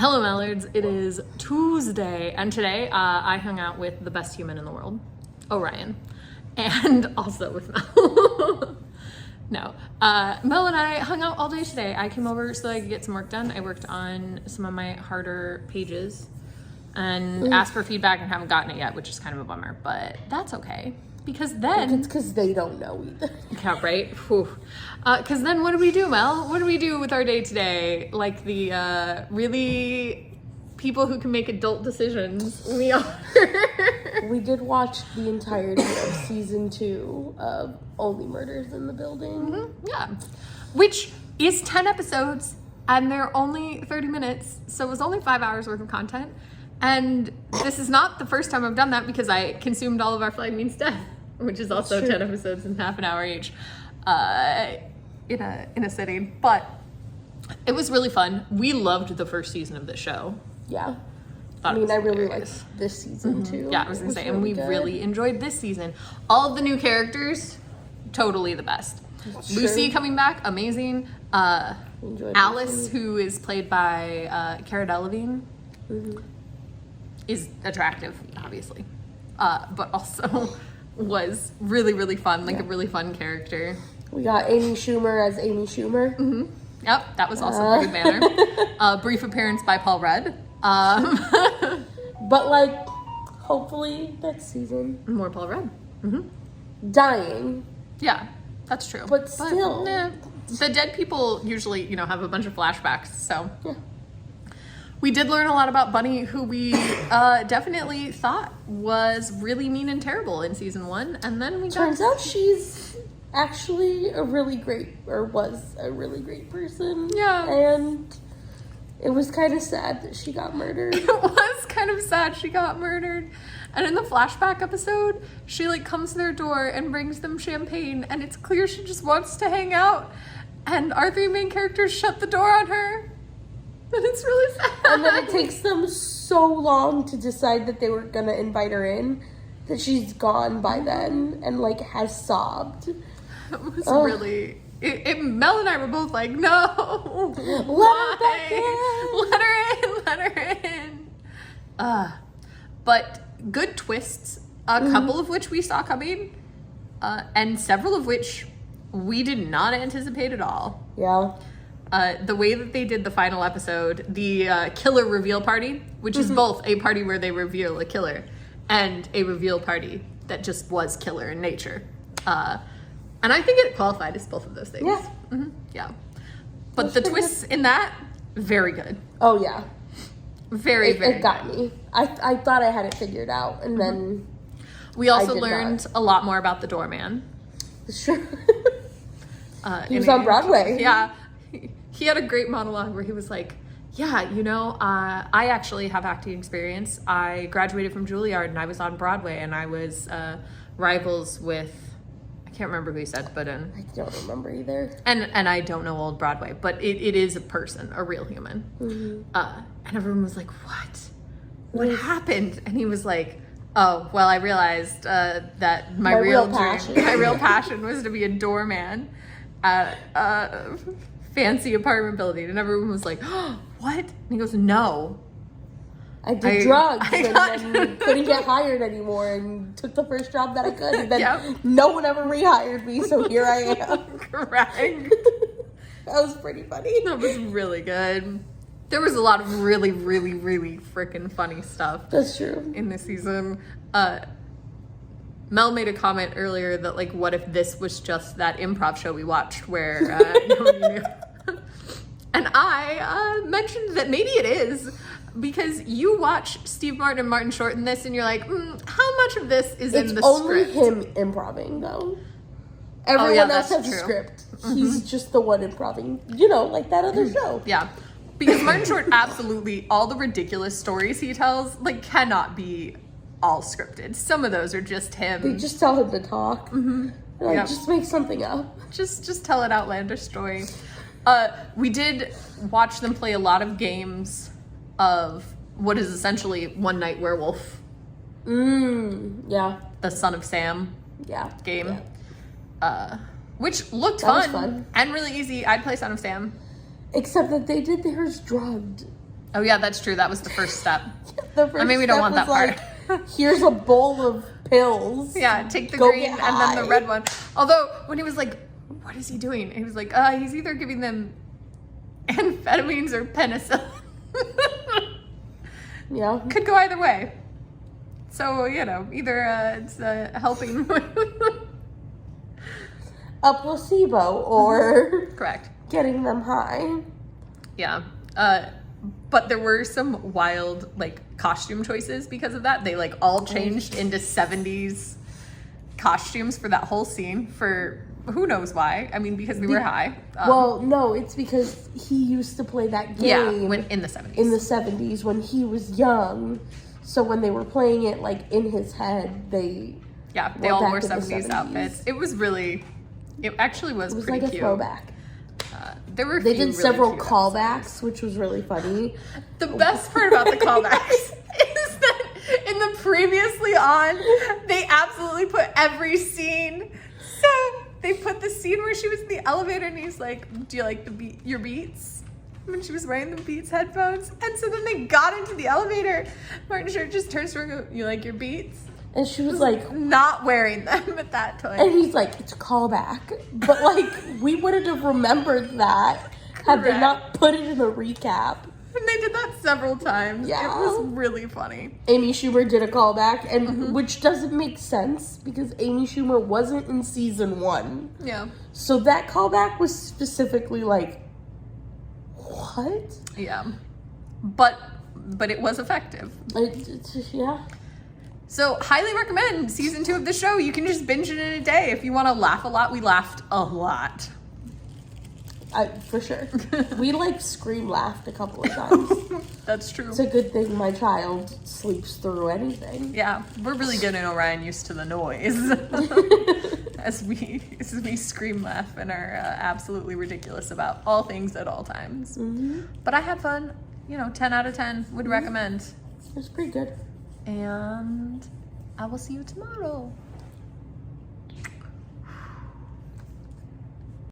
Hello, Mallards. It is Tuesday, and today I hung out with the best human in the world, Orion, and also with Mel. No, Mel and I hung out all day today. I came over so I could get some work done. I worked on some of my harder pages and asked for feedback and haven't gotten it yet, which is kind of a bummer, but that's okay. Because then... It's because they don't know either. Yeah, right? Because then what do we do, Mel? What do we do with our day today? Like the really people who can make adult decisions. We are. We did watch the entirety of season 2 of Only Murders in the Building. Mm-hmm. Yeah. Which is 10 episodes, and they're only 30 minutes, so it was only 5 hours worth of content. And this is not the first time I've done that because I consumed all of Our Flag Means Death, which is also 10 episodes and half an hour each in a sitting. But it was really fun. We loved the first season of the show. Yeah. I really liked this season too. Yeah, I was gonna say, and we really enjoyed this season. All of the new characters, totally the best. Lucy coming back, amazing. Alice, who is played by Cara Delevingne, is attractive, obviously, but also was really, really fun, like a really fun character. We got Amy Schumer as Amy Schumer. Yep, that was also a good banner. Brief appearance by Paul Rudd. But like, hopefully next season. More Paul Rudd. Dying. Yeah, that's true. But still. The dead people usually, have a bunch of flashbacks, so. Yeah. We did learn a lot about Bunny, who we definitely thought was really mean and terrible in season 1, and then turns out she's actually was a really great person. Yeah. And it was kind of sad that she got murdered. It was kind of sad she got murdered. And in the flashback episode, she comes to their door and brings them champagne, and it's clear she just wants to hang out. And our 3 main characters shut the door on her. And it's really sad. And then it takes them so long to decide that they were going to invite her in that she's gone by then and has sobbed. It was really... Mel and I were both like, no. Let her back in. Let her in. But good twists, a couple of which we saw coming, and several of which we did not anticipate at all. Yeah. The way that they did the final episode, the killer reveal party, which is both a party where they reveal a killer and a reveal party that just was killer in nature. And I think it qualified as both of those things. Yeah. Yeah. But the twists in that, very good. Oh, yeah. Very It got me. I thought I had it figured out, and then we also learned a lot more about the doorman. Sure. He was on Broadway. Yeah. He had a great monologue where he was like, yeah, I actually have acting experience. I graduated from Juilliard and I was on Broadway and I was rivals with, I can't remember who he said, but I don't remember either. And I don't know old Broadway, but it is a person, a real human. And everyone was like, what happened? And he was like, oh, well, I realized that my real passion was to be a doorman at a fancy apartment building. And everyone was like, oh, what? And he goes, no. I did drugs and then couldn't get hired anymore and took the first job that I could. And then no one ever rehired me, so here I am. Correct. That was pretty funny. That was really good. There was a lot of really, really, really freaking funny stuff. That's true. In this season. Mel made a comment earlier that, what if this was just that improv show we watched where no one knew? And I mentioned that maybe it is, because you watch Steve Martin and Martin Short in this, and you're like, how much of this is in the script? It's only him improving, though. Everyone else has a script. He's just the one improving, like that other show. Yeah. Because Martin Short, absolutely, all the ridiculous stories he tells, cannot be all scripted. Some of those are just him. They just tell him to talk. Just make something up. Just tell an outlandish story. We did watch them play a lot of games of what is essentially One Night Werewolf. Yeah. The Son of Sam game. Yeah. Which looked fun and really easy. I'd play Son of Sam. Except that they did theirs drugged. Oh yeah, that's true. That was the first step. The first I mean, we don't want that part. Here's a bowl of pills. Yeah, take the Go green get and then the high. red one. Although, when he was like, what is he doing? He was like, he's either giving them amphetamines or penicillin. Yeah. Could go either way. So, either it's helping. A placebo or Correct. getting them high. Yeah. But there were some wild, costume choices because of that. They, all changed into 70s costumes for that whole scene for who knows why. I mean, because they were high. Well, no, it's because he used to play that game. Yeah, when in the 70s. In the 70s when he was young. So when they were playing it, in his head, they all back wore in the 70s outfits. It actually was pretty like a cute. throwback. They did several callbacks, which was really funny. The best part about the callbacks is that in the previously on, they absolutely put every scene. So they put the scene where she was in the elevator and he's like, do you like your Beats? When she was wearing the Beats headphones. And so then they got into the elevator. Martin Short just turns to her and goes, you like your Beats? And she was like, not wearing them at that time. And he's like, it's a callback. But we wouldn't have remembered that had they not put it in the recap. And they did that several times. Yeah. It was really funny. Amy Schumer did a callback, and which doesn't make sense because Amy Schumer wasn't in season 1. Yeah. So that callback was specifically what? Yeah. But it was effective. Yeah. So, highly recommend season 2 of the show. You can just binge it in a day. If you want to laugh a lot, we laughed a lot. For sure. We scream laughed a couple of times. That's true. It's a good thing my child sleeps through anything. Yeah, we're really getting Orion used to the noise. as we scream laugh and are absolutely ridiculous about all things at all times. Mm-hmm. But I had fun. 10 out of 10 would recommend. It's pretty good. And I will see you tomorrow.